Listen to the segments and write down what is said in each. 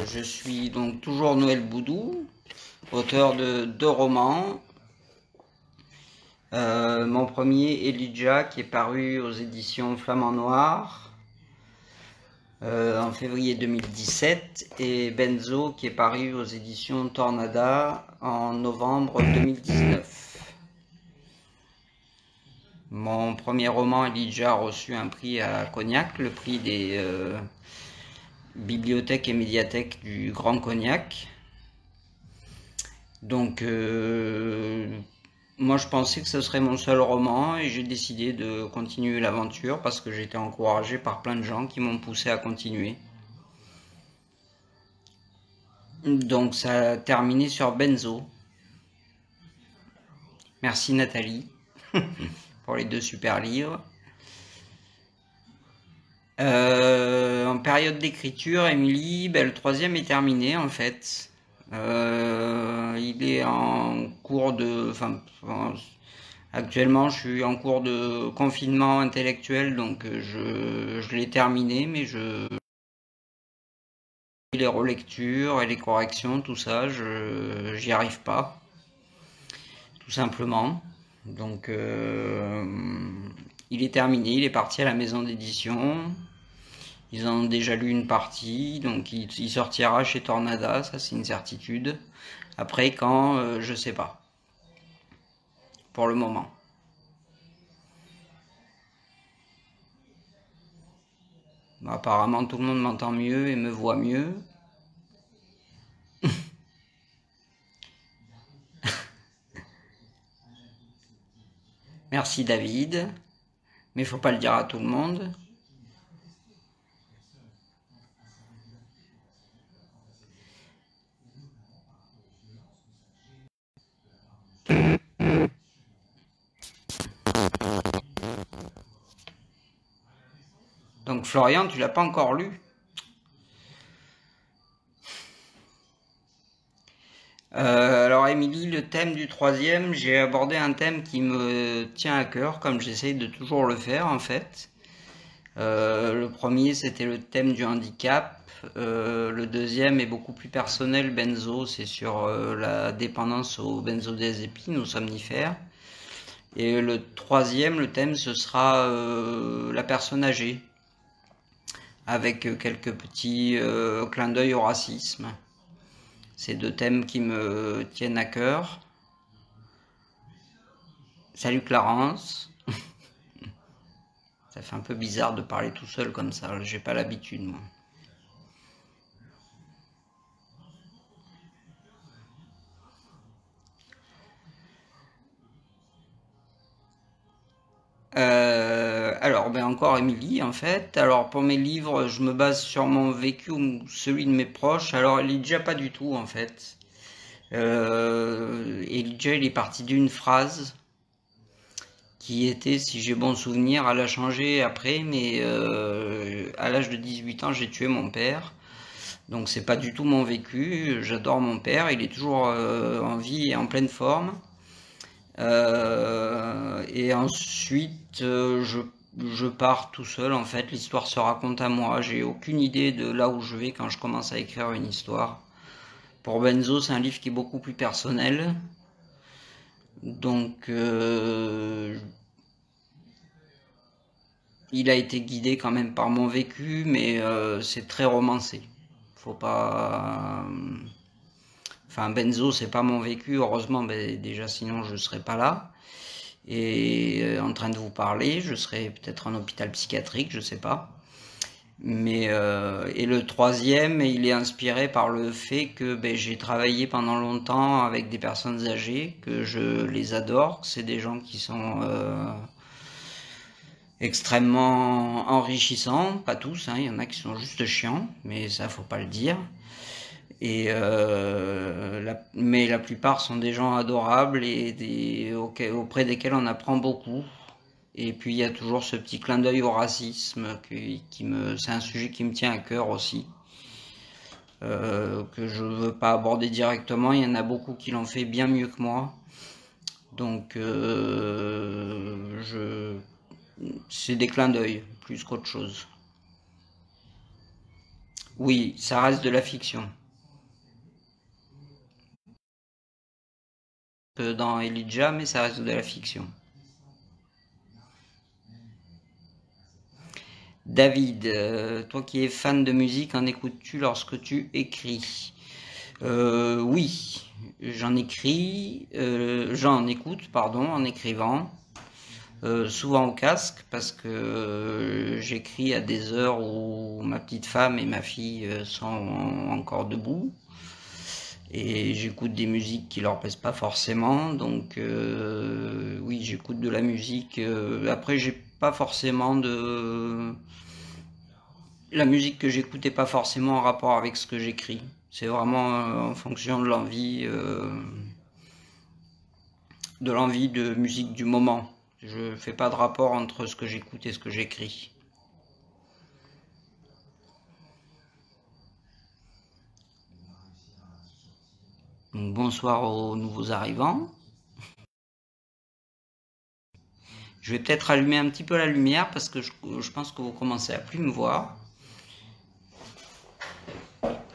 Je suis donc toujours Noël Boudou, auteur de 2 romans. Mon premier, Elijah, qui est paru aux éditions Flamand Noir en février 2017, et Benzo, qui est paru aux éditions Tornada en novembre 2019. Mon premier roman, Elijah, a reçu un prix à Cognac, le prix des bibliothèques et médiathèques du Grand Cognac. Donc, moi je pensais que ce serait mon seul roman et j'ai décidé de continuer l'aventure parce que j'ai été encouragé par plein de gens qui m'ont poussé à continuer. Donc ça a terminé sur Benzo. Merci Nathalie pour les 2 super livres. En période d'écriture, Émilie, le 3e est terminé en fait. Il est en cours de... actuellement, je suis en cours de confinement intellectuel, donc je l'ai terminé, mais les relectures et les corrections, tout ça, j'y arrive pas, tout simplement. Donc, il est terminé, il est parti à la maison d'édition. Ils en ont déjà lu une partie, donc il sortira chez Tornada, ça c'est une certitude. Après, quand, je sais pas. Pour le moment. Bon, apparemment, tout le monde m'entend mieux et me voit mieux. Merci David, mais faut pas le dire à tout le monde. Donc Florian, tu l'as pas encore lu? Alors Émilie, le thème du 3e, j'ai abordé un thème qui me tient à cœur, comme j'essaye de toujours le faire en fait. Le premier, c'était le thème du handicap. Le 2e est beaucoup plus personnel, Benzo, c'est sur la dépendance aux benzodiazépines, aux somnifères. Et le 3e, le thème, ce sera la personne âgée, avec quelques petits clins d'œil au racisme. C'est 2 thèmes qui me tiennent à cœur. Salut Clarence. Ça fait un peu bizarre de parler tout seul comme ça, j'ai pas l'habitude moi. Alors, encore Émilie, en fait. Alors, pour mes livres, je me base sur mon vécu ou celui de mes proches. Alors, Elijah, pas du tout, en fait. Elijah, il est parti d'une phrase qui était, si j'ai bon souvenir, elle a changé après, mais à l'âge de 18 ans, j'ai tué mon père. Donc, c'est pas du tout mon vécu. J'adore mon père, il est toujours en vie et en pleine forme. Et ensuite, je pars tout seul, en fait, l'histoire se raconte à moi. J'ai aucune idée de là où je vais quand je commence à écrire une histoire. Pour Benzo, c'est un livre qui est beaucoup plus personnel. Donc, il a été guidé quand même par mon vécu, mais c'est très romancé. Faut pas... Enfin, Benzo, c'est pas mon vécu, heureusement, déjà sinon je serais pas là. Et en train de vous parler, je serais peut-être en hôpital psychiatrique, je sais pas. Mais et le 3e, il est inspiré par le fait que j'ai travaillé pendant longtemps avec des personnes âgées, que je les adore, c'est des gens qui sont extrêmement enrichissants, pas tous, hein, il y en a qui sont juste chiants, mais ça faut pas le dire. Et mais la plupart sont des gens adorables et auprès desquels on apprend beaucoup. Et puis il y a toujours ce petit clin d'œil au racisme c'est un sujet qui me tient à cœur aussi, que je veux pas aborder directement. Il y en a beaucoup qui l'ont fait bien mieux que moi. Donc c'est des clins d'œil plus qu'autre chose. Oui, ça reste de la fiction. que dans Elijah, mais ça reste de la fiction. David, toi qui es fan de musique, en écoutes-tu lorsque tu écris? Oui, j'en écoute, pardon, en écrivant. Souvent au casque parce que j'écris à des heures où ma petite femme et ma fille sont encore debout et j'écoute des musiques qui leur plaisent pas forcément, donc oui, j'écoute de la musique. Après, j'ai pas forcément de la musique que j'écoute n'est pas forcément en rapport avec ce que j'écris. C'est vraiment en fonction de l'envie de musique du moment. Je fais pas de rapport entre ce que j'écoute et ce que j'écris. Donc, bonsoir aux nouveaux arrivants. Je vais peut-être allumer un petit peu la lumière parce que je pense que vous commencez à plus me voir.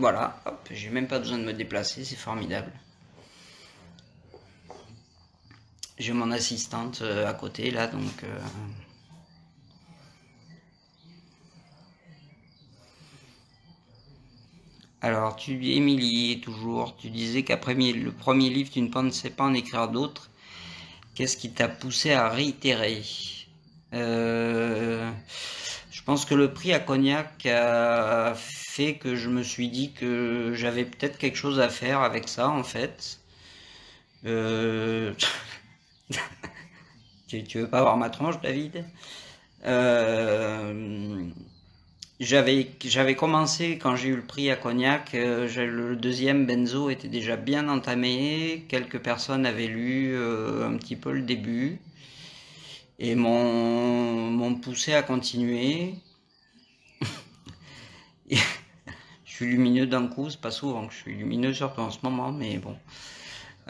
Voilà, hop, j'ai même pas besoin de me déplacer, c'est formidable. J'ai mon assistante à côté là, donc alors, Émilie, toujours, tu disais qu'après le premier livre, tu ne pensais pas en écrire d'autres. Qu'est-ce qui t'a poussé à réitérer? Je pense que le prix à Cognac a fait que je me suis dit que j'avais peut-être quelque chose à faire avec ça, en fait. Euh, tu veux pas voir ma tronche, David? Euh, j'avais commencé quand j'ai eu le prix à Cognac, le deuxième Benzo était déjà bien entamé, quelques personnes avaient lu un petit peu le début et m'ont poussé à continuer. Je suis lumineux d'un coup, c'est pas souvent que je suis lumineux, surtout en ce moment, mais bon.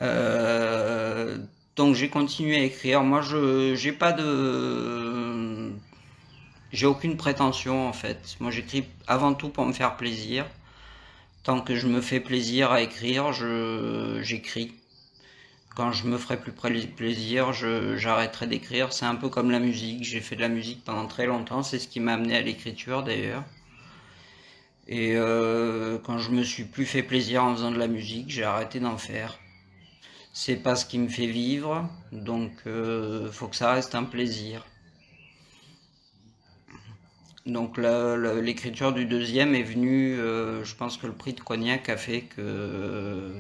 Euh, donc j'ai continué à écrire. Moi, j'ai pas de, j'ai aucune prétention en fait. Moi, j'écris avant tout pour me faire plaisir. Tant que je me fais plaisir à écrire, j'écris. Quand je me ferai plus plaisir, j'arrêterai d'écrire. C'est un peu comme la musique. J'ai fait de la musique pendant très longtemps. C'est ce qui m'a amené à l'écriture d'ailleurs. Et quand je me suis plus fait plaisir en faisant de la musique, j'ai arrêté d'en faire. C'est pas ce qui me fait vivre, donc faut que ça reste un plaisir. Donc l'écriture du deuxième est venue, je pense que le prix de Cognac a fait que,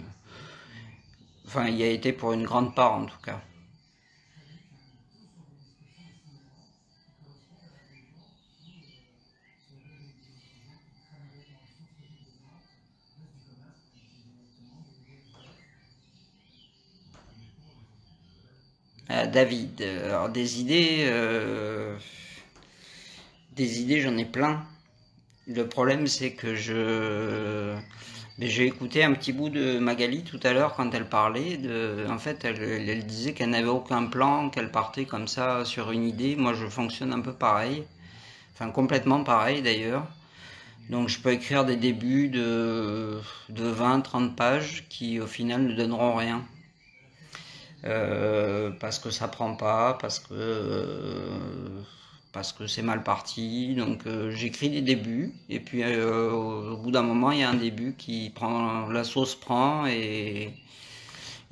enfin, il y a été pour une grande part en tout cas. David, alors des idées, j'en ai plein. Le problème, c'est que mais j'ai écouté un petit bout de Magali tout à l'heure quand elle parlait. En fait, elle disait qu'elle n'avait aucun plan, qu'elle partait comme ça sur une idée. Moi, je fonctionne un peu pareil, enfin complètement pareil d'ailleurs. Donc, je peux écrire des débuts de 20-30 pages qui, au final, ne donneront rien. Parce que ça prend pas, parce que c'est mal parti. Donc j'écris des débuts et puis au bout d'un moment il y a un début qui prend, la sauce prend et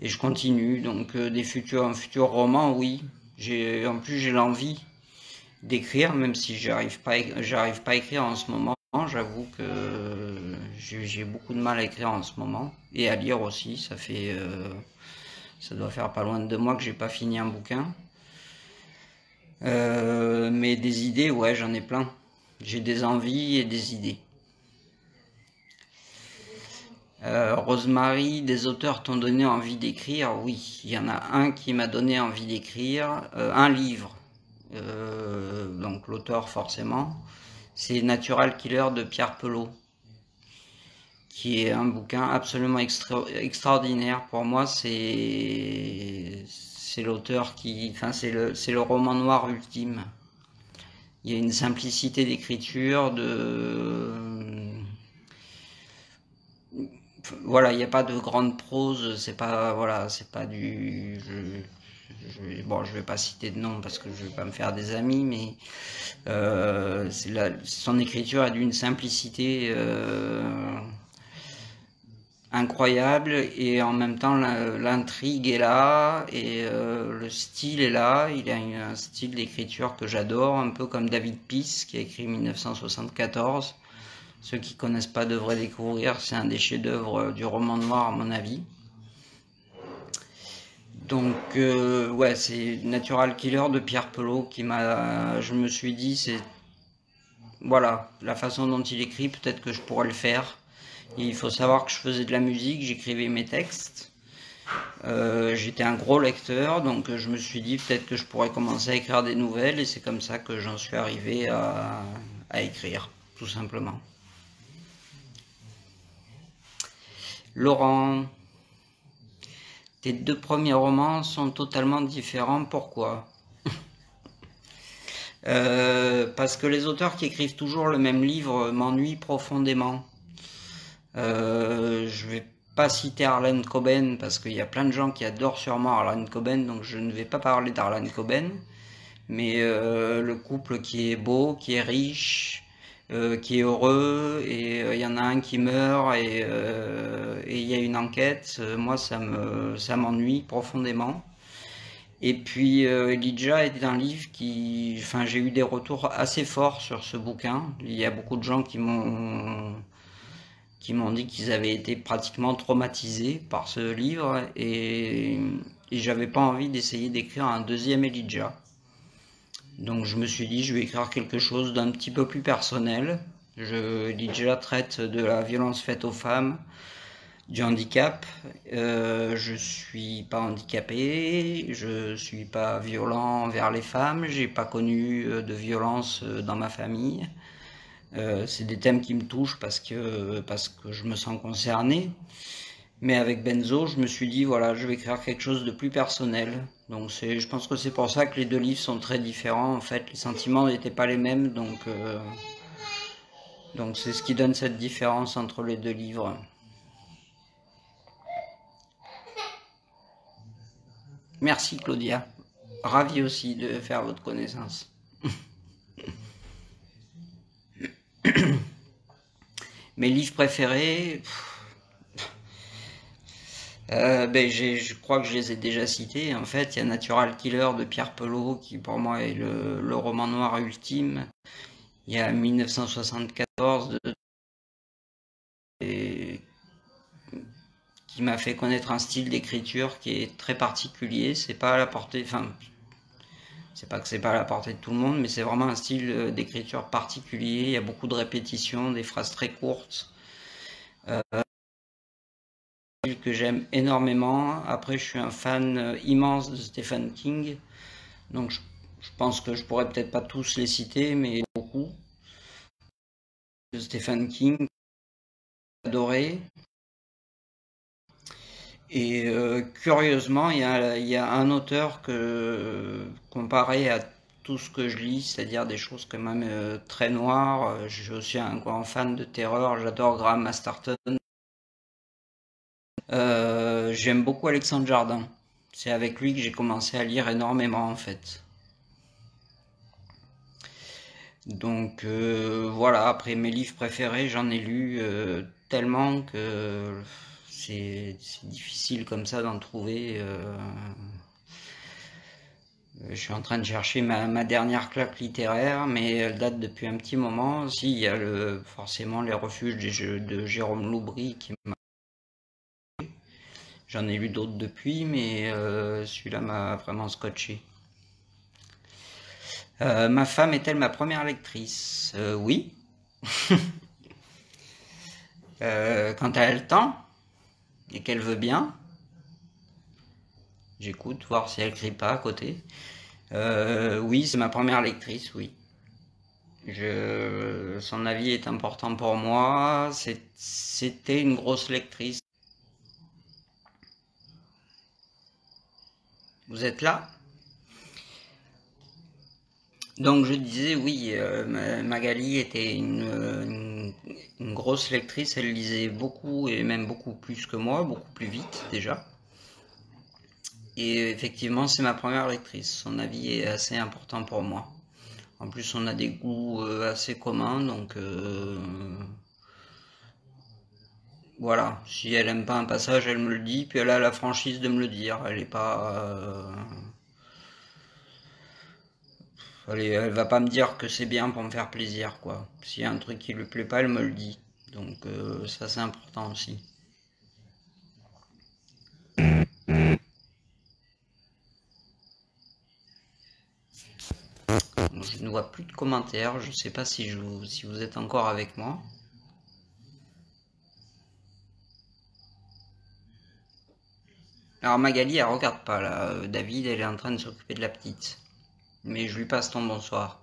je continue. Donc un futur roman, oui. En plus j'ai l'envie d'écrire, même si j'arrive pas à écrire en ce moment. J'avoue que j'ai beaucoup de mal à écrire en ce moment et à lire aussi. Ça doit faire pas loin de 2 mois que j'ai pas fini un bouquin. Mais des idées, ouais, j'en ai plein. J'ai des envies et des idées. Rosemary, des auteurs t'ont donné envie d'écrire? Oui, il y en a un qui m'a donné envie d'écrire. Un livre. Donc l'auteur forcément. C'est Natural Killer de Pierre Pelot, qui est un bouquin absolument extraordinaire. Pour moi, c'est l'auteur enfin c'est le roman noir ultime. Il y a une simplicité d'écriture, voilà, il n'y a pas de grande prose, c'est pas, voilà, c'est pas bon, je vais pas citer de nom parce que je vais pas me faire des amis, mais son écriture est d'une simplicité incroyable et en même temps l'intrigue est là et le style est là. Il a un style d'écriture que j'adore, un peu comme David Peace qui a écrit 1974. Ceux qui connaissent pas devraient découvrir, c'est un des chefs-d'œuvre du roman noir à mon avis. Donc ouais, c'est Natural Killer de Pierre Pelot qui m'a, je me suis dit, c'est voilà, la façon dont il écrit, peut-être que je pourrais le faire. Il faut savoir que je faisais de la musique, j'écrivais mes textes. J'étais un gros lecteur, donc je me suis dit peut-être que je pourrais commencer à écrire des nouvelles, et c'est comme ça que j'en suis arrivé à écrire, tout simplement. Laurent, tes deux premiers romans sont totalement différents, pourquoi? Parce que les auteurs qui écrivent toujours le même livre m'ennuient profondément. Je vais pas citer Harlan Coben parce qu'il y a plein de gens qui adorent sûrement Harlan Coben, donc je ne vais pas parler d'Harlan Coben. Mais le couple qui est beau, qui est riche, qui est heureux, et il y en a un qui meurt et il y a une enquête, moi ça m'ennuie profondément. Et puis Elijah est un livre qui, enfin j'ai eu des retours assez forts sur ce bouquin. Il y a beaucoup de gens qui m'ont dit qu'ils avaient été pratiquement traumatisés par ce livre et j'avais pas envie d'essayer d'écrire un deuxième Elijah. Donc je me suis dit je vais écrire quelque chose d'un petit peu plus personnel. Elijah traite de la violence faite aux femmes, du handicap. Je suis pas handicapé, je suis pas violent envers les femmes, j'ai pas connu de violence dans ma famille. C'est des thèmes qui me touchent parce que je me sens concerné. Mais avec Benzo, je me suis dit, voilà, je vais écrire quelque chose de plus personnel. Donc je pense que c'est pour ça que les deux livres sont très différents. En fait, les sentiments n'étaient pas les mêmes. Donc c'est ce qui donne cette différence entre les deux livres. Merci Claudia. Ravi aussi de faire votre connaissance. Mes livres préférés, je crois que je les ai déjà cités. En fait, il y a Natural Killer de Pierre Pelot qui pour moi est le roman noir ultime. Il y a 1974 qui m'a fait connaître un style d'écriture qui est très particulier. C'est pas à la portée, enfin, c'est pas que c'est pas à la portée de tout le monde, mais c'est vraiment un style d'écriture particulier. Il y a beaucoup de répétitions, des phrases très courtes. Que j'aime énormément. Après, je suis un fan immense de Stephen King. Donc, je pense que je pourrais peut-être pas tous les citer, mais beaucoup. De Stephen King, adoré. Et curieusement, il y a un auteur que, comparé à tout ce que je lis, c'est-à-dire des choses quand même très noires, je suis aussi un grand fan de terreur, j'adore Graham Masterton. J'aime beaucoup Alexandre Jardin. C'est avec lui que j'ai commencé à lire énormément en fait. Donc voilà, après mes livres préférés, j'en ai lu tellement que c'est difficile comme ça d'en trouver. Je suis en train de chercher ma dernière claque littéraire, mais elle date depuis un petit moment. Si, il y a forcément Les Refuges de Jérôme Loubry qui m'a... J'en ai lu d'autres depuis, mais celui-là m'a vraiment scotché. Ma femme est-elle ma première lectrice? Oui. Quand elle a le temps et qu'elle veut bien, j'écoute, voir si elle crie pas à côté. Oui, c'est ma première lectrice, oui. Son avis est important pour moi. C'était une grosse lectrice. Vous êtes là? Donc je disais oui, Magali était une une grosse lectrice, elle lisait beaucoup et même beaucoup plus que moi, beaucoup plus vite déjà. Et effectivement, c'est ma première lectrice. Son avis est assez important pour moi. En plus, on a des goûts assez communs, donc voilà. Si elle aime pas un passage, elle me le dit, puis elle a la franchise de me le dire. Elle est pas, elle va pas me dire que c'est bien pour me faire plaisir, quoi. S'il y a un truc qui lui plaît pas, elle me le dit. Donc ça, c'est important aussi. Je ne vois plus de commentaires. Je sais pas si si vous êtes encore avec moi. Alors Magali, elle regarde pas là. David, elle est en train de s'occuper de la petite. Mais je lui passe ton bonsoir.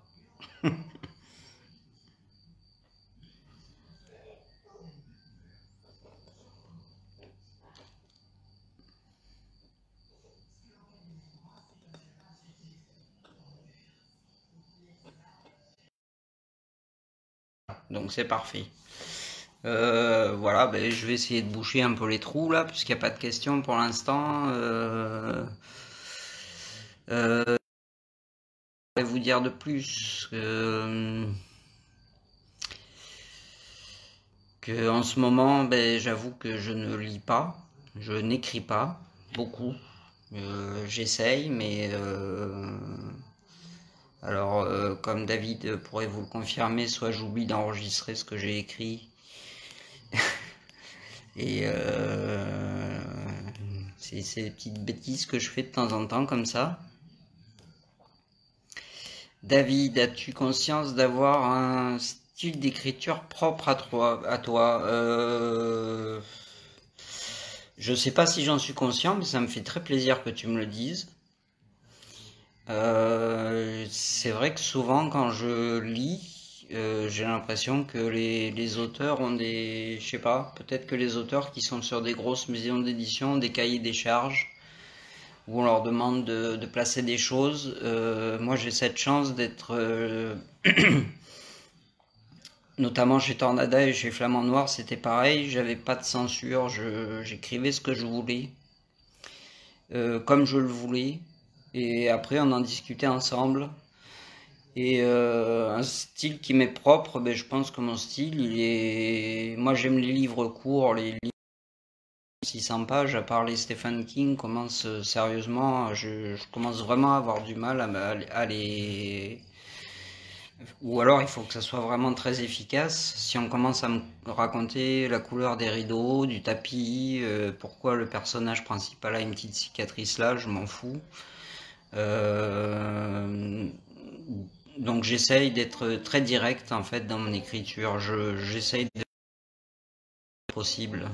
Donc c'est parfait. Voilà, ben, je vais essayer de boucher un peu les trous là, puisqu'il n'y a pas de questions pour l'instant. Je vais vous dire de plus que en ce moment, ben, j'avoue que je ne lis pas, je n'écris pas beaucoup. J'essaye, mais alors comme David pourrait vous le confirmer, soit j'oublie d'enregistrer ce que j'ai écrit et c'est ces petites bêtises que je fais de temps en temps comme ça. David, as-tu conscience d'avoir un style d'écriture propre à toi Je sais pas si j'en suis conscient, mais ça me fait très plaisir que tu me le dises. C'est vrai que souvent quand je lis, j'ai l'impression que les auteurs ont des... Je sais pas, peut-être que les auteurs qui sont sur des grosses maisons d'édition ont des cahiers des charges où on leur demande de placer des choses. Moi j'ai cette chance d'être... notamment chez Tornada et chez Flamand Noir, c'était pareil, j'avais pas de censure, j'écrivais ce que je voulais, comme je le voulais, et après on en discutait ensemble. Et un style qui m'est propre, ben, je pense que mon style, il est... Moi j'aime les livres courts, les livres de 600 pages, à part les Stephen King, commence sérieusement, je commence vraiment à avoir du mal à les... Ou alors il faut que ça soit vraiment très efficace. Si on commence à me raconter la couleur des rideaux, du tapis, pourquoi le personnage principal a une petite cicatrice là, je m'en fous. Euh, donc j'essaye d'être très direct en fait dans mon écriture. J'essaye de possible.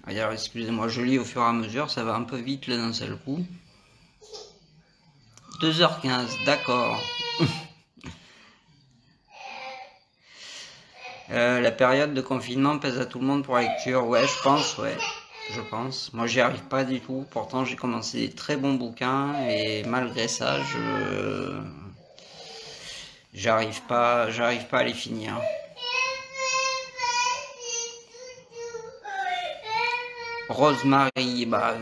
Alors excusez-moi, je lis au fur et à mesure, ça va un peu vite là d'un seul coup. 2h15, d'accord. La période de confinement pèse à tout le monde pour la lecture. Ouais, je pense, ouais. Je pense. Moi, j'y arrive pas du tout. Pourtant, j'ai commencé des très bons bouquins et malgré ça, j'arrive pas à les finir. Rosemary, bah,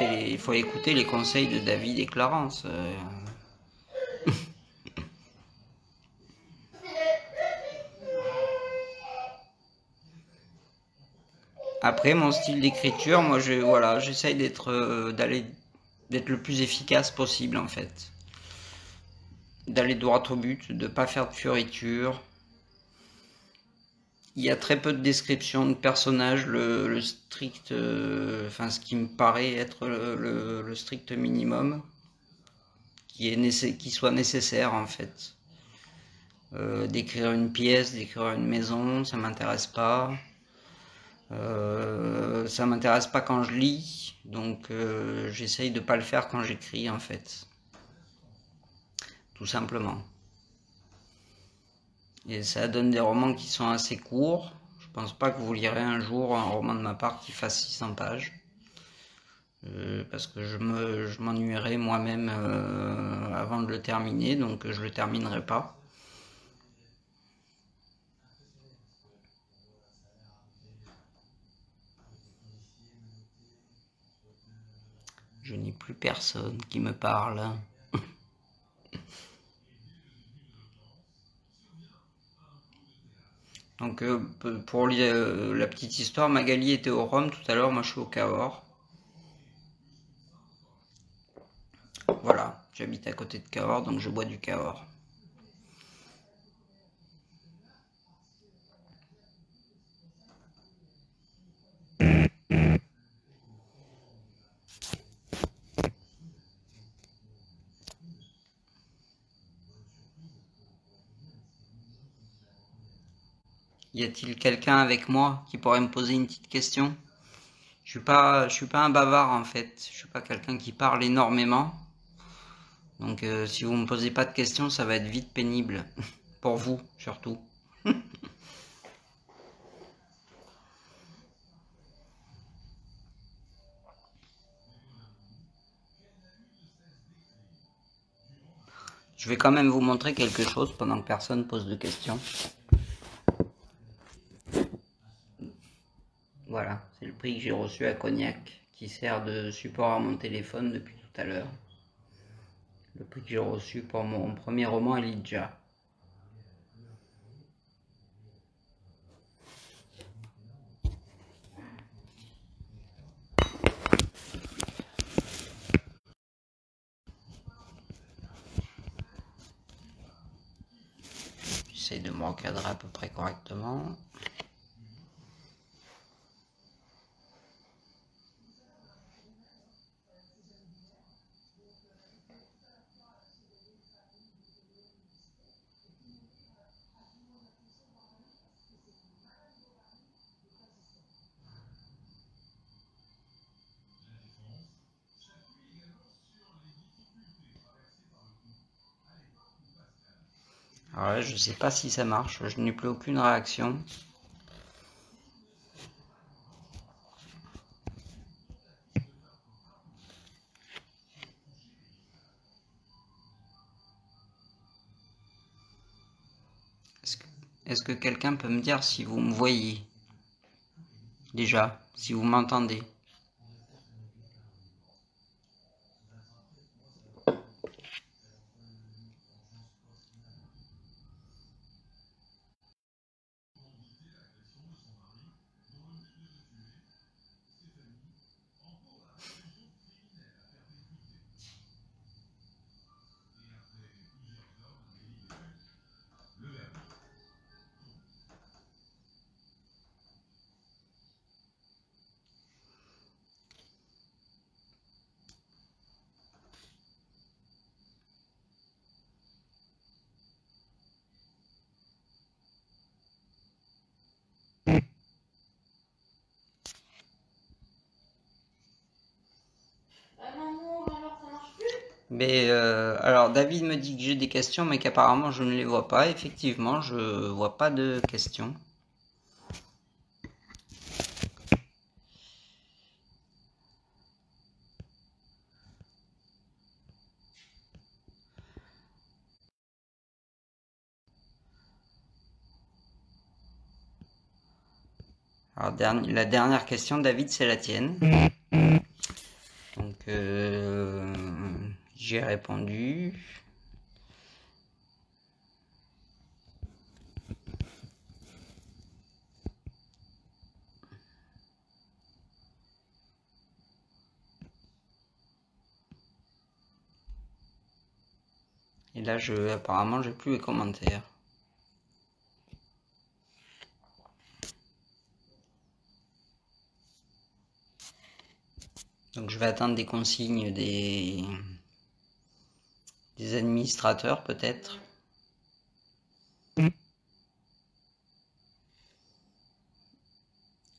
il faut écouter les conseils de David et Clarence. Après, mon style d'écriture, moi, voilà, j'essaye d'être le plus efficace possible en fait, d'aller droit au but, de pas faire de fioritures. Il y a très peu de descriptions de personnages, le strict, enfin ce qui me paraît être le strict minimum qui soit nécessaire en fait. D'écrire une pièce, d'écrire une maison, ça m'intéresse pas. Ça m'intéresse pas quand je lis, donc j'essaye de pas le faire quand j'écris en fait, tout simplement. Et ça donne des romans qui sont assez courts. Je pense pas que vous lirez un jour un roman de ma part qui fasse 600 pages. parce que je m'ennuierai moi-même avant de le terminer, donc je le terminerai pas. Je n'ai plus personne qui me parle. Donc pour la petite histoire, Magali était au Rhum tout à l'heure, moi je suis au Cahors. Voilà, j'habite à côté de Cahors, donc je bois du Cahors. Y a-t-il quelqu'un avec moi qui pourrait me poser une petite question? Je suis pas un bavard en fait. Je suis pas quelqu'un qui parle énormément. Donc si vous me posez pas de questions, ça va être vite pénible. Pour vous surtout. Je vais quand même vous montrer quelque chose pendant que personne pose de questions. Voilà, c'est le prix que j'ai reçu à Cognac, qui sert de support à mon téléphone depuis tout à l'heure. Le prix que j'ai reçu pour mon premier roman Elijah. J'essaie de me recadrer à peu près correctement. Alors là, je sais pas si ça marche, je n'ai plus aucune réaction. Est-ce que quelqu'un peut me dire si vous me voyez? Déjà, si vous m'entendez. Mais alors David me dit que j'ai des questions, mais qu'apparemment je ne les vois pas. Effectivement, je vois pas de questions. Alors la dernière question, David, c'est la tienne. Donc j'ai répondu. Et là, apparemment, j'ai plus les commentaires. Donc je vais attendre des consignes des administrateurs peut-être.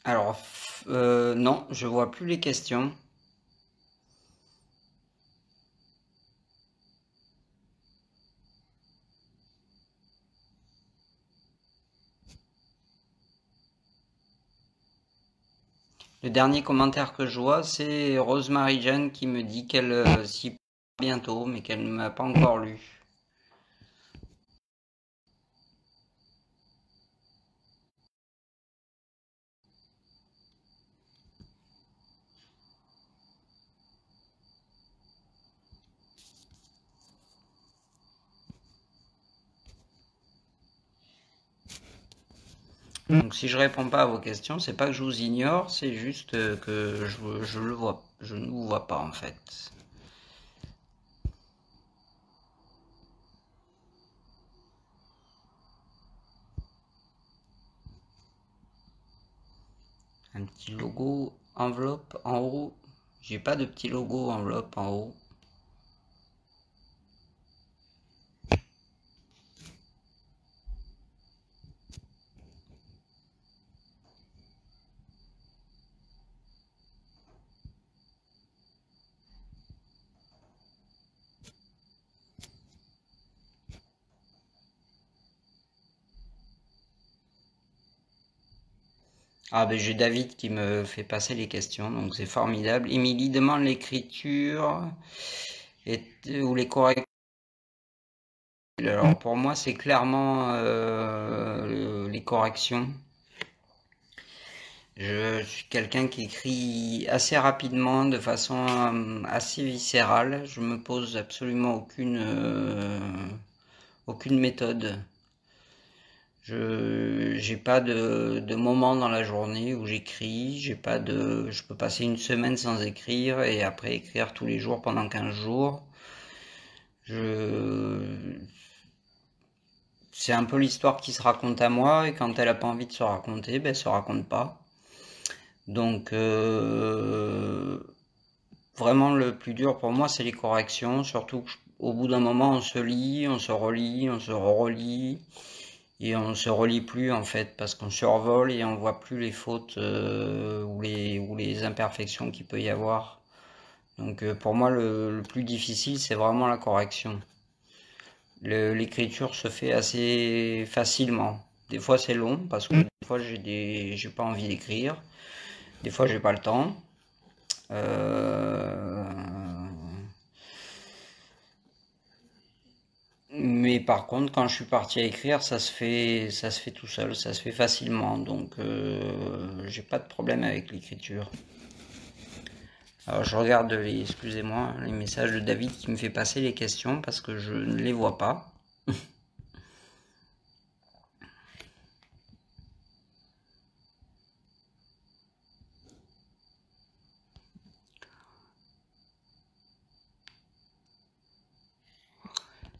Alors non, je vois plus les questions. Le dernier commentaire que je vois, c'est Rosemary Jeanne qui me dit qu'elle s'y prend bientôt, mais qu'elle ne m'a pas encore lu. Donc si je réponds pas à vos questions, c'est pas que je vous ignore, c'est juste que je le vois, je ne vous vois pas en fait. Un petit logo enveloppe en haut. J'ai pas de petit logo enveloppe en haut. Ah ben j'ai David qui me fait passer les questions, donc c'est formidable. Émilie demande l'écriture ou les corrections. Alors pour moi c'est clairement les corrections. Je suis quelqu'un qui écrit assez rapidement, de façon assez viscérale. Je me pose absolument aucune méthode. Je j'ai pas de moment dans la journée où j'écris. Je peux passer une semaine sans écrire et après écrire tous les jours pendant 15 jours. Je C'est un peu l'histoire qui se raconte à moi et quand elle a pas envie de se raconter, ben elle se raconte pas. Donc vraiment le plus dur pour moi c'est les corrections, surtout qu'au bout d'un moment on se lit, on se relit, on se relit et on se relit plus en fait parce qu'on survole et on voit plus les fautes ou les imperfections qu'il peut y avoir. Donc pour moi le plus difficile c'est vraiment la correction. L'écriture se fait assez facilement. Des fois c'est long parce que des fois j'ai pas envie d'écrire. Des fois j'ai pas le temps. Euh, Mais par contre, quand je suis parti à écrire, ça se fait tout seul, ça se fait facilement. Donc j'ai pas de problème avec l'écriture. Alors je regarde excusez-moi, les messages de David qui me fait passer les questions parce que je ne les vois pas.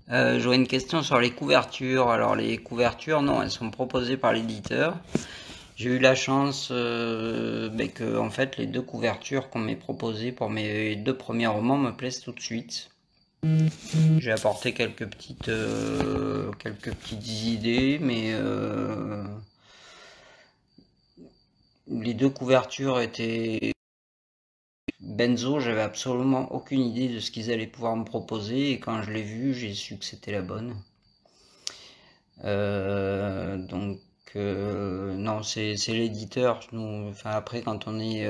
Je vois une question sur les couvertures. Alors les couvertures, non, elles sont proposées par l'éditeur. J'ai eu la chance que en fait les deux couvertures qu'on m'ait proposées pour mes deux premiers romans me plaisent tout de suite. J'ai apporté quelques petites idées, mais les deux couvertures étaient Benzo. J'avais absolument aucune idée de ce qu'ils allaient pouvoir me proposer, et quand je l'ai vu, j'ai su que c'était la bonne. Donc non, c'est l'éditeur. Enfin après, quand on est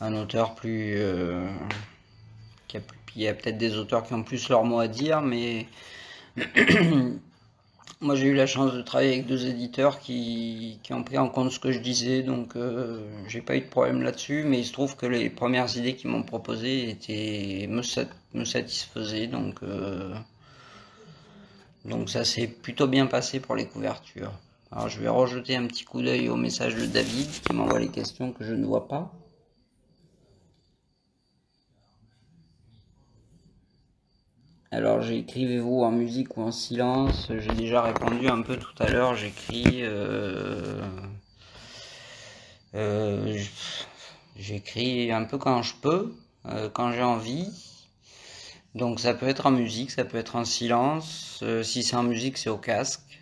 un auteur il y a peut-être des auteurs qui ont plus leur mot à dire, mais moi j'ai eu la chance de travailler avec deux éditeurs qui ont pris en compte ce que je disais, donc j'ai pas eu de problème là-dessus, mais il se trouve que les premières idées qu'ils m'ont proposées me satisfaisaient, donc ça s'est plutôt bien passé pour les couvertures. Alors je vais rejeter un petit coup d'œil au message de David qui m'envoie les questions que je ne vois pas. Alors j'écrivez-vous en musique ou en silence? J'ai déjà répondu un peu tout à l'heure. Euh, J'écris un peu quand je peux, quand j'ai envie. Donc ça peut être en musique, ça peut être en silence. Si c'est en musique, c'est au casque.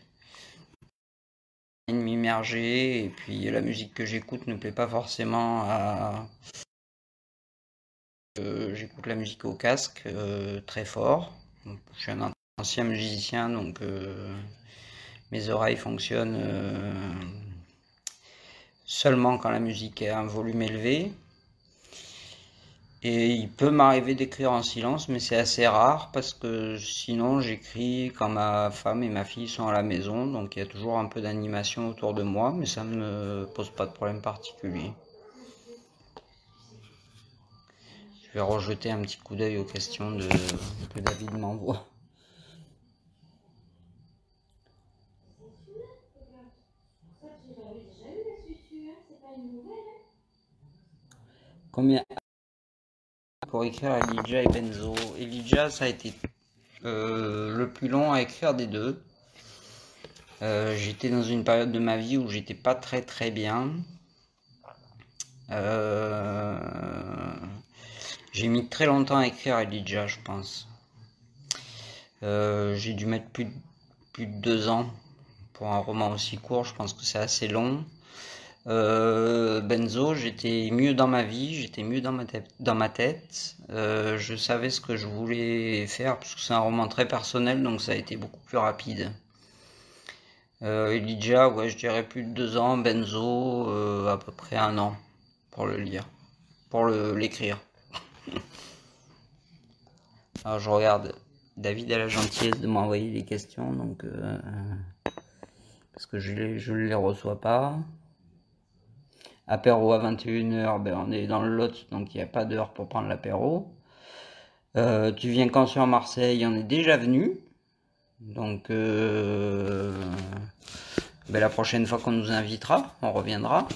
M'immerger et puis la musique que j'écoute ne plaît pas forcément à. J'écoute la musique au casque très fort. Donc, je suis un ancien musicien, donc mes oreilles fonctionnent seulement quand la musique est à un volume élevé. Et il peut m'arriver d'écrire en silence, mais c'est assez rare parce que sinon j'écris quand ma femme et ma fille sont à la maison, donc il y a toujours un peu d'animation autour de moi, mais ça ne me pose pas de problème particulier. Je vais rejeter un petit coup d'œil aux questions que David m'envoie. Combien pour écrire Elijah et Benzo? Elijah, ça a été le plus long à écrire des deux. J'étais dans une période de ma vie où j'étais pas très très bien. J'ai mis très longtemps à écrire Elijah, je pense. J'ai dû mettre plus de 2 ans pour un roman aussi court, je pense que c'est assez long. Benzo, j'étais mieux dans ma vie, j'étais mieux dans ma tête. Je savais ce que je voulais faire, parce que c'est un roman très personnel, donc ça a été beaucoup plus rapide. Elijah, ouais, je dirais plus de 2 ans. Benzo, à peu près 1 an pour le lire, pour l'écrire. Alors je regarde, David a la gentillesse de m'envoyer les questions, donc parce que je ne les reçois pas. Apéro à 21h, ben on est dans le Lot, donc il n'y a pas d'heure pour prendre l'apéro. Tu viens quand sur Marseille, on est déjà venu. Donc ben la prochaine fois qu'on nous invitera, on reviendra.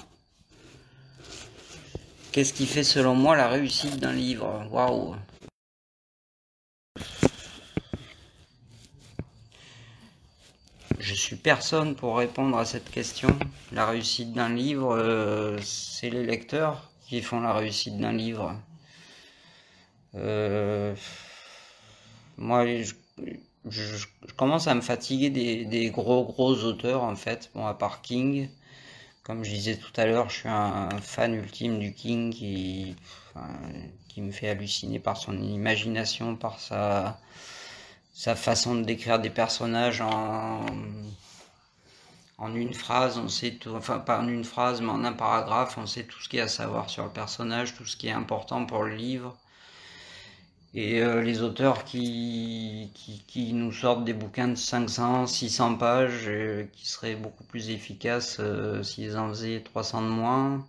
Qu'est-ce qui fait selon moi la réussite d'un livre? Waouh! Je suis personne pour répondre à cette question. La réussite d'un livre, c'est les lecteurs qui font la réussite d'un livre. Moi, je commence à me fatiguer des gros auteurs en fait. Bon, à part King, comme je disais tout à l'heure, je suis un fan ultime du King qui me fait halluciner par son imagination, par sa façon de décrire des personnages en une phrase, on sait tout, enfin pas en une phrase, mais en un paragraphe, on sait tout ce qu'il y a à savoir sur le personnage, tout ce qui est important pour le livre. Et les auteurs qui nous sortent des bouquins de 500, 600 pages, qui seraient beaucoup plus efficaces s'ils en faisaient 300 de moins,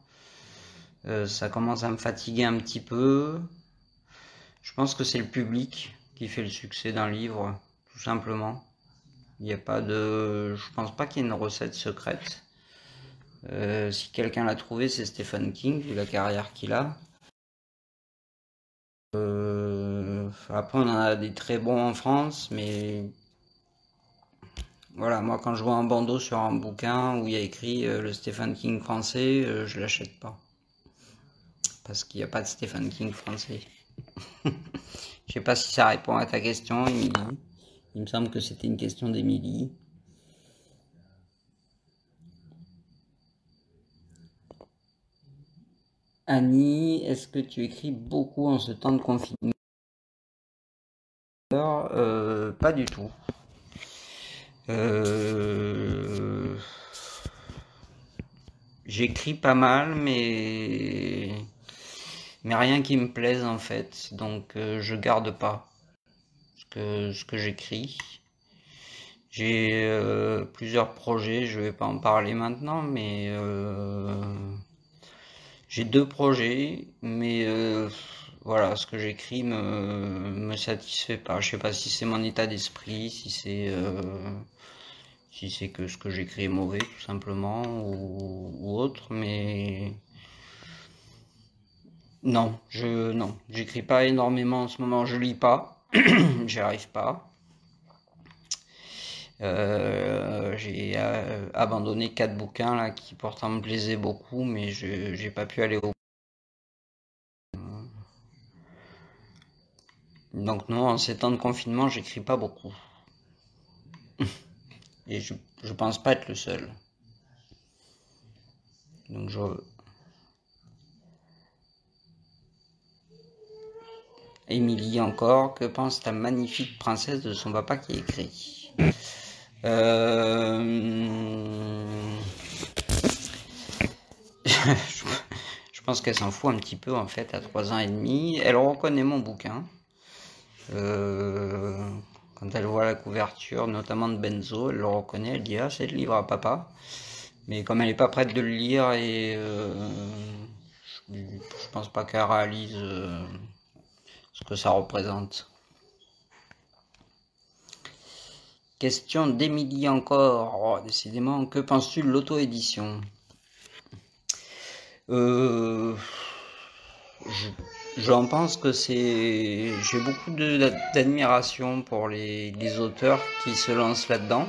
ça commence à me fatiguer un petit peu. Je pense que c'est le public qui fait le succès d'un livre, tout simplement. Il n'y a pas de... Je pense pas qu'il y ait une recette secrète. Si quelqu'un l'a trouvé, c'est Stephen King, vu la carrière qu'il a. Après, on en a des très bons en France, mais voilà, moi quand je vois un bandeau sur un bouquin où il y a écrit le Stephen King français, je l'achète pas. Parce qu'il n'y a pas de Stephen King français. Je sais pas si ça répond à ta question, Émilie. Il me semble que c'était une question d'Émilie. Annie, est-ce que tu écris beaucoup en ce temps de confinement? Pas du tout. J'écris pas mal, mais rien qui me plaise en fait. Donc je garde pas ce que j'écris. J'ai plusieurs projets, je vais pas en parler maintenant, mais j'ai 2 projets, mais voilà, ce que j'écris me satisfait pas. Je sais pas si c'est mon état d'esprit, si c'est que ce que j'écris est mauvais tout simplement ou autre, mais non, j'écris pas énormément en ce moment, je lis pas, j'y arrive pas. J'ai abandonné 4 bouquins là qui pourtant me plaisaient beaucoup, mais j'ai pas pu aller au bout. Donc non, en ces temps de confinement, j'écris pas beaucoup. Et je pense pas être le seul. Donc Émilie encore, que pense ta magnifique princesse de son papa qui écrit? Je pense qu'elle s'en fout un petit peu en fait à 3 ans et demi. Elle reconnaît mon bouquin. Quand elle voit la couverture, notamment de Benzo, elle le reconnaît, elle dit ah c'est le livre à papa. Mais comme elle n'est pas prête de le lire et je pense pas qu'elle réalise ce que ça représente. Question d'Émilie encore. Oh, décidément, que penses-tu de l'auto-édition? J'en pense que c'est... J'ai beaucoup d'admiration pour les auteurs qui se lancent là-dedans,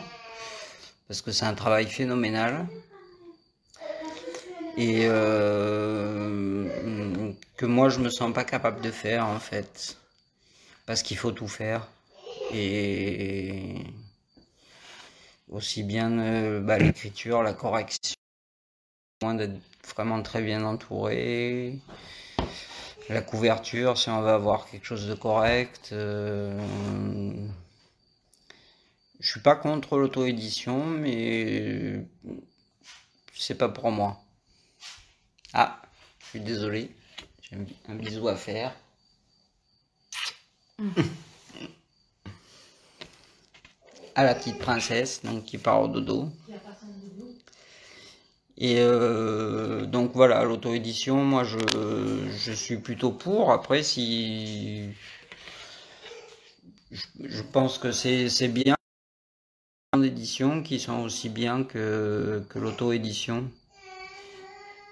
parce que c'est un travail phénoménal. Et que moi je me sens pas capable de faire en fait, parce qu'il faut tout faire. Et aussi bien l'écriture, la correction, moins d'être vraiment très bien entouré. La couverture, si on veut avoir quelque chose de correct. Je suis pas contre l'auto-édition, mais c'est pas pour moi. Ah, je suis désolé, j'ai un bisou à faire. À la petite princesse, donc qui part au dodo. Et donc voilà, l'auto-édition, moi je suis plutôt pour. Après, si je pense que c'est bien d'éditions qui sont aussi bien que l'auto-édition.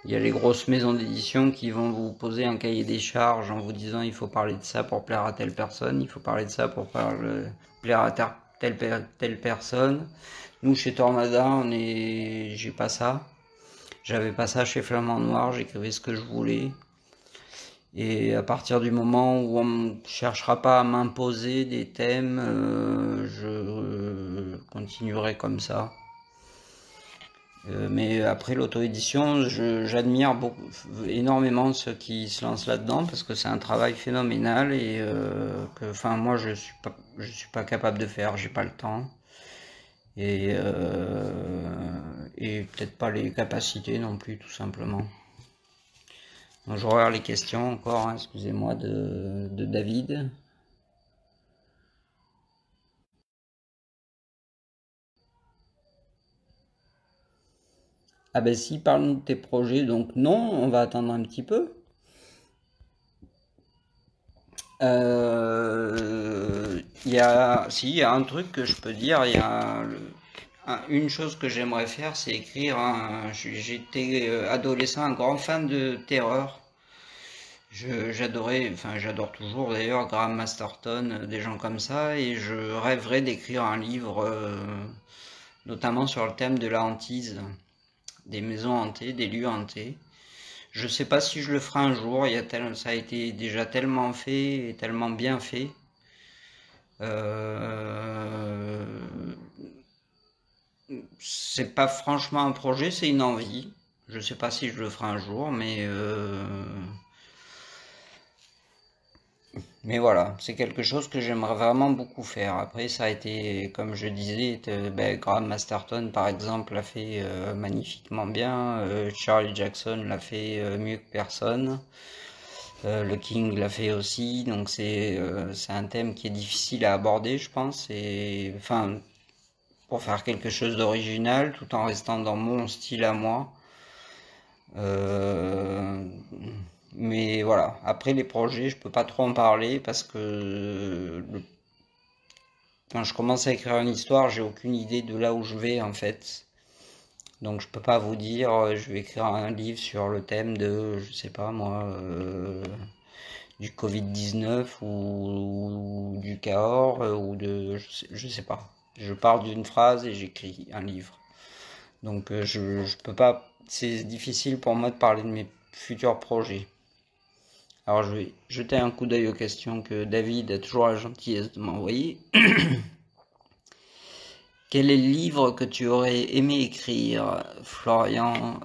Il y a les grosses maisons d'édition qui vont vous poser un cahier des charges en vous disant il faut parler de ça pour plaire à telle personne, il faut parler de ça pour plaire à telle personne. Nous chez Tornada, j'ai pas ça. J'avais pas ça chez Flamand Noir, j'écrivais ce que je voulais. Et à partir du moment où on ne cherchera pas à m'imposer des thèmes, je continuerai comme ça. Mais après l'auto-édition, j'admire énormément ceux qui se lancent là-dedans parce que c'est un travail phénoménal et que, enfin, moi je suis pas capable de faire, j'ai pas le temps et peut-être pas les capacités non plus, tout simplement. Donc, je regarde les questions encore, hein, excusez-moi, de David. Ah ben si, parle-nous de tes projets. Donc non, on va attendre un petit peu. Il y a un truc que je peux dire. Il y a une chose que j'aimerais faire, c'est écrire J'étais adolescent, un grand fan de terreur. J'adorais, enfin j'adore toujours d'ailleurs Graham Masterton, des gens comme ça, et je rêverais d'écrire un livre, notamment sur le thème de la hantise, des maisons hantées, des lieux hantés. Je sais pas si je le ferai un jour, ça a été déjà tellement fait et tellement bien fait. Euh, c'est pas franchement un projet, c'est une envie. Je sais pas si je le ferai un jour, mais voilà, c'est quelque chose que j'aimerais vraiment beaucoup faire. Après, ça a été, comme je disais, Graham Masterton, par exemple, l'a fait magnifiquement bien. Charlie Jackson l'a fait mieux que personne. Le King l'a fait aussi. Donc, c'est un thème qui est difficile à aborder, je pense. Et, enfin, pour faire quelque chose d'original, tout en restant dans mon style à moi. Euh, mais voilà, après les projets, je peux pas trop en parler parce que quand je commence à écrire une histoire, j'ai aucune idée de là où je vais en fait. Donc je peux pas vous dire, je vais écrire un livre sur le thème de, je sais pas moi, du Covid-19 ou du Cahors ou je sais pas. Je pars d'une phrase et j'écris un livre. Donc je peux pas, c'est difficile pour moi de parler de mes futurs projets. Alors je vais jeter un coup d'œil aux questions que David a toujours la gentillesse de m'envoyer. Quel est le livre que tu aurais aimé écrire, Florian?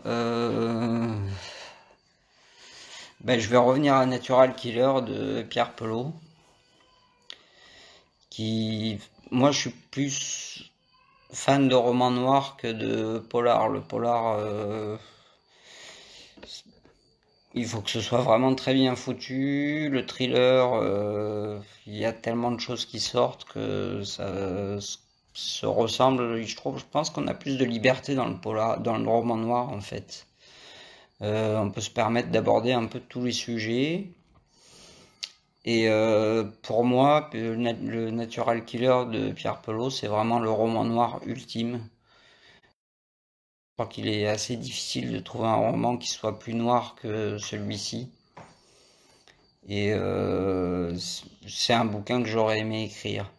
Je vais revenir à Natural Killer de Pierre Pelot. Moi, je suis plus fan de romans noirs que de polar. Le polar, il faut que ce soit vraiment très bien foutu. Le thriller, il y a tellement de choses qui sortent que ça se ressemble. Je pense qu'on a plus de liberté dans le polar, dans le roman noir en fait. On peut se permettre d'aborder un peu tous les sujets. Et pour moi, le Natural Killer de Pierre Pelot, c'est vraiment le roman noir ultime. Je crois qu'il est assez difficile de trouver un roman qui soit plus noir que celui-ci. Et c'est un bouquin que j'aurais aimé écrire.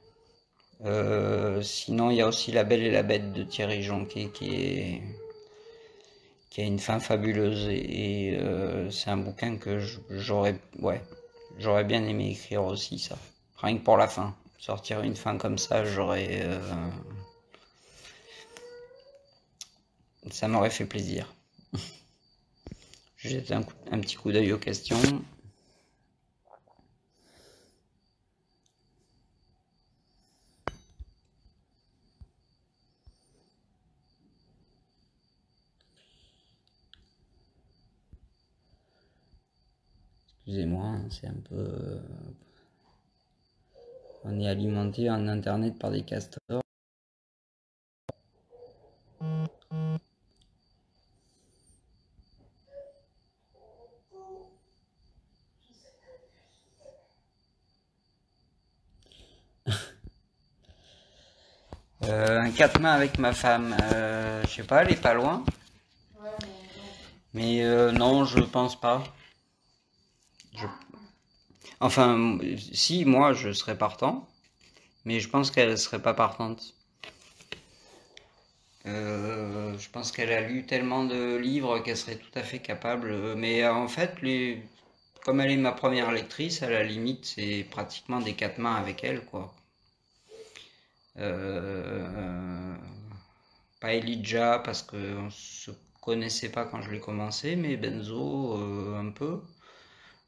Sinon, il y a aussi La Belle et la Bête de Thierry Jonquet qui a une fin fabuleuse. Et c'est un bouquin que j'aurais bien aimé écrire aussi, ça. Rien que pour la fin. Sortir une fin comme ça, ça m'aurait fait plaisir. Je jette un petit coup d'œil aux questions. Excusez-moi, hein, c'est un peu. On est alimenté en internet par des castors. Un quatre mains avec ma femme, je sais pas, elle est pas loin. Mais non, je pense pas. Je- Enfin, si, moi, je serais partant, mais je pense qu'elle serait pas partante. Je pense qu'elle a lu tellement de livres qu'elle serait tout à fait capable. Mais en fait, comme elle est ma première lectrice, à la limite, c'est pratiquement des quatre mains avec elle, quoi. Euh, Pas Elijah parce qu'on se connaissait pas quand je l'ai commencé, mais Benzo un peu.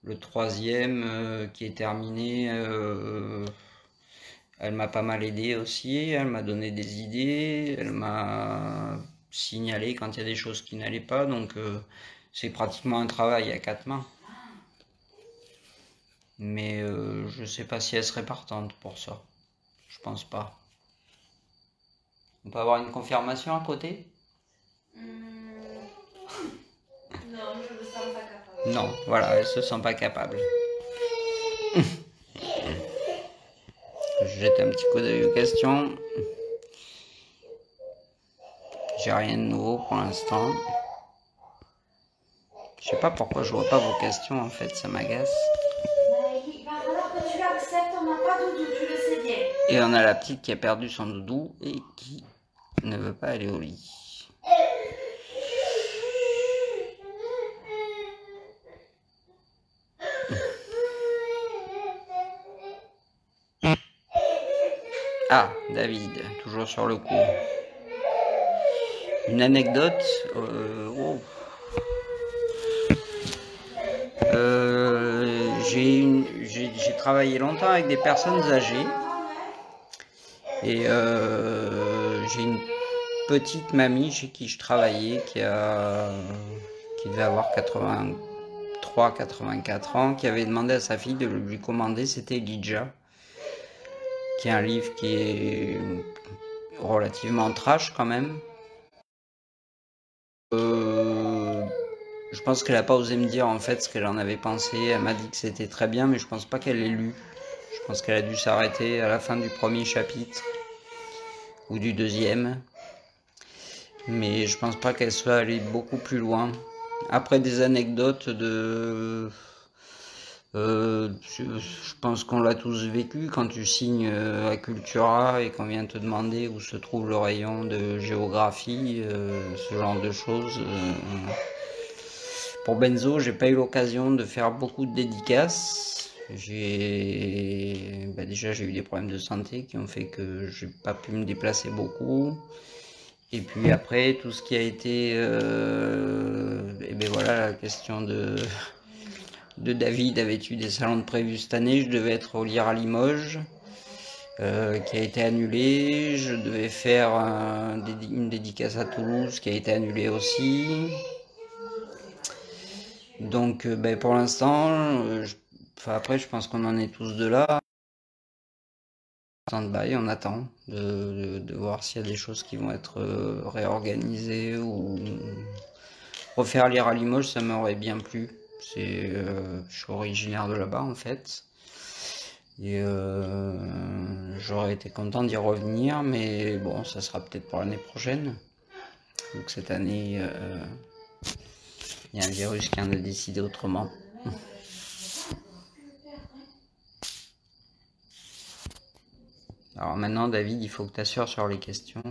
Le troisième qui est terminé, elle m'a pas mal aidé aussi, elle m'a donné des idées, elle m'a signalé quand il y a des choses qui n'allaient pas, donc c'est pratiquement un travail à quatre mains. Mais je sais pas si elle serait partante pour ça. Je pense pas. On peut avoir une confirmation à côté? Non, je me sens pas capable. Non, voilà, elle se sent pas capable. Je jette un petit coup d'œil aux questions. J'ai rien de nouveau pour l'instant. Je sais pas pourquoi je vois pas vos questions en fait, ça m'agace. Il va falloir que tu acceptes, on n'a pas doudou, tu le sais bien. Et on a la petite qui a perdu son doudou et qui ne veut pas aller au lit. Ah, David, toujours sur le coup. Une anecdote. Oh. J'ai travaillé longtemps avec des personnes âgées et j'ai une petite mamie chez qui je travaillais qui devait avoir 83-84 ans, qui avait demandé à sa fille de lui commander, c'était Elijah, qui est un livre qui est relativement trash quand même. Je pense qu'elle a pas osé me dire en fait ce qu'elle en avait pensé. Elle m'a dit que c'était très bien, mais je pense pas qu'elle l'ait lu. Je pense qu'elle a dû s'arrêter à la fin du premier chapitre ou du deuxième. Mais je pense pas qu'elle soit allée beaucoup plus loin. Après des anecdotes je pense qu'on l'a tous vécu quand tu signes à Cultura et qu'on vient te demander où se trouve le rayon de géographie, ce genre de choses. Pour Benzo, j'ai pas eu l'occasion de faire beaucoup de dédicaces. Déjà j'ai eu des problèmes de santé qui ont fait que j'ai pas pu me déplacer beaucoup. Et puis après, tout ce qui a été, et ben voilà, la question de David, avait-tu des salons de prévus cette année? Je devais être au Lire à Limoges, qui a été annulé. Je devais faire une dédicace à Toulouse, qui a été annulée aussi. Donc ben, pour l'instant, enfin, après je pense qu'on en est tous de là. Stand-by, on attend de voir s'il y a des choses qui vont être réorganisées ou refaire lire à Limoges, ça m'aurait bien plu. Je suis originaire de là-bas en fait. Et j'aurais été content d'y revenir, mais bon, ça sera peut-être pour l'année prochaine. Donc cette année, il y a un virus qui en a décidé autrement. Alors maintenant, David, il faut que tu assures sur les questions.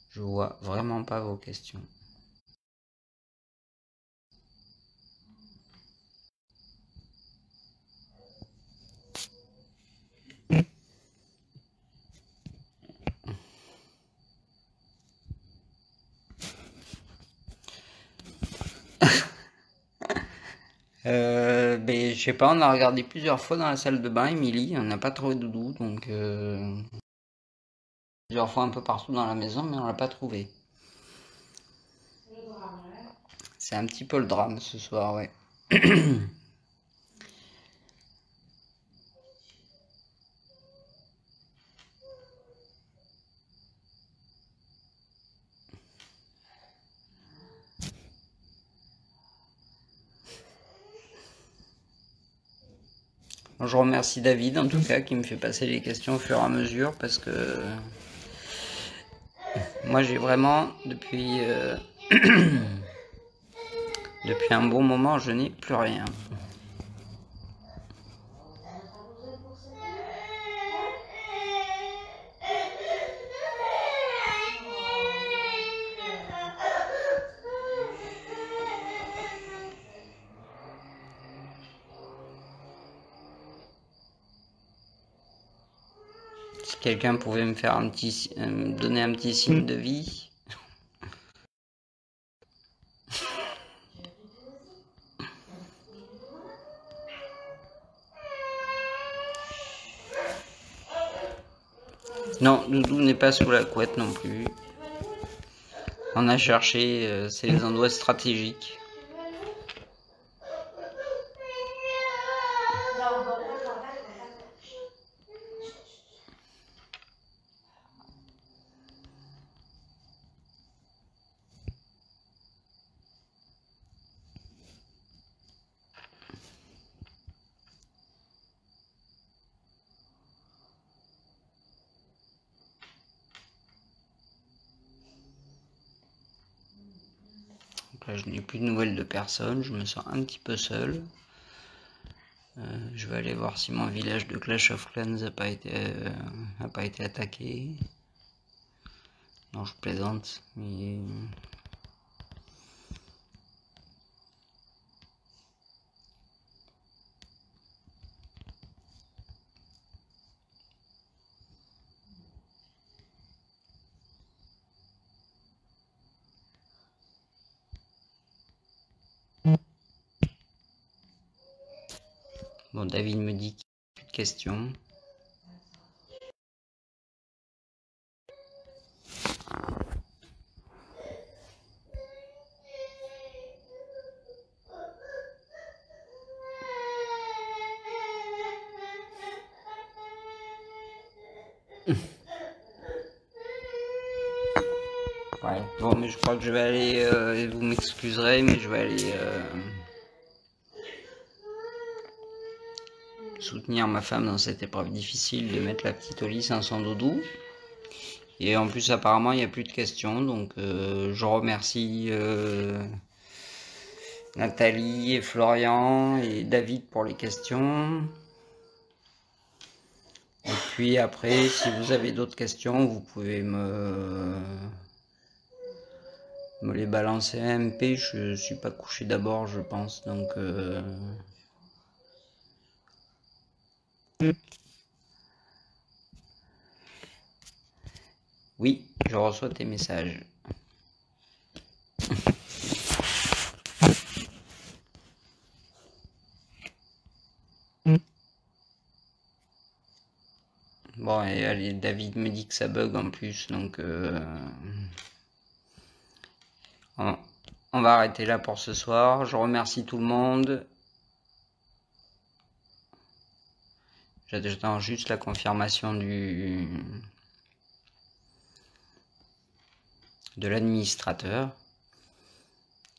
Je vois vraiment pas vos questions. Ben, je sais pas, on a regardé plusieurs fois dans la salle de bain, Émilie, on n'a pas trouvé Doudou, donc plusieurs fois un peu partout dans la maison, mais on l'a pas trouvé. C'est un petit peu le drame ce soir, ouais. Bon, je remercie David en tout cas qui me fait passer les questions au fur et à mesure parce que moi j'ai vraiment depuis un bon moment je n'ai plus rien. Si quelqu'un pouvait me faire me donner un petit signe de vie. Non, Doudou n'est pas sous la couette non plus. On a cherché, c'est les endroits stratégiques. Donc là, je n'ai plus de nouvelles de personne, je me sens un petit peu seul. Je vais aller voir si mon village de Clash of Clans n'a pas été attaqué. Non, je plaisante, mais bon, David me dit qu'il n'y a plus de questions. Ouais, bon, mais je crois que je vais aller, vous m'excuserez, mais je vais aller soutenir ma femme dans cette épreuve difficile de mettre la petite au lit sans son doudou. Et en plus, apparemment, il n'y a plus de questions, donc je remercie Nathalie et Florian et David pour les questions. Et puis après, si vous avez d'autres questions, vous pouvez me les balancer à MP. Je suis pas couché d'abord, je pense, donc oui, je reçois tes messages. Bon, et allez, David me dit que ça bug en plus, donc on va arrêter là pour ce soir. Je remercie tout le monde. J'attends juste la confirmation de l'administrateur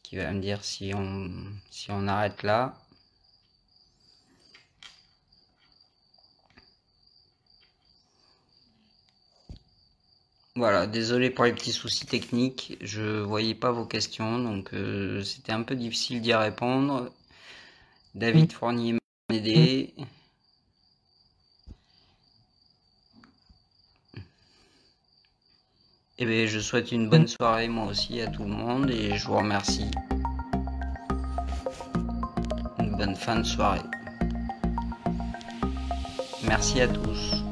qui va me dire si on arrête là. Voilà, désolé pour les petits soucis techniques, je voyais pas vos questions, donc c'était un peu difficile d'y répondre. David Fournier m'a aidé. Et bien, je souhaite une bonne soirée moi aussi à tout le monde et je vous remercie. Une bonne fin de soirée. Merci à tous.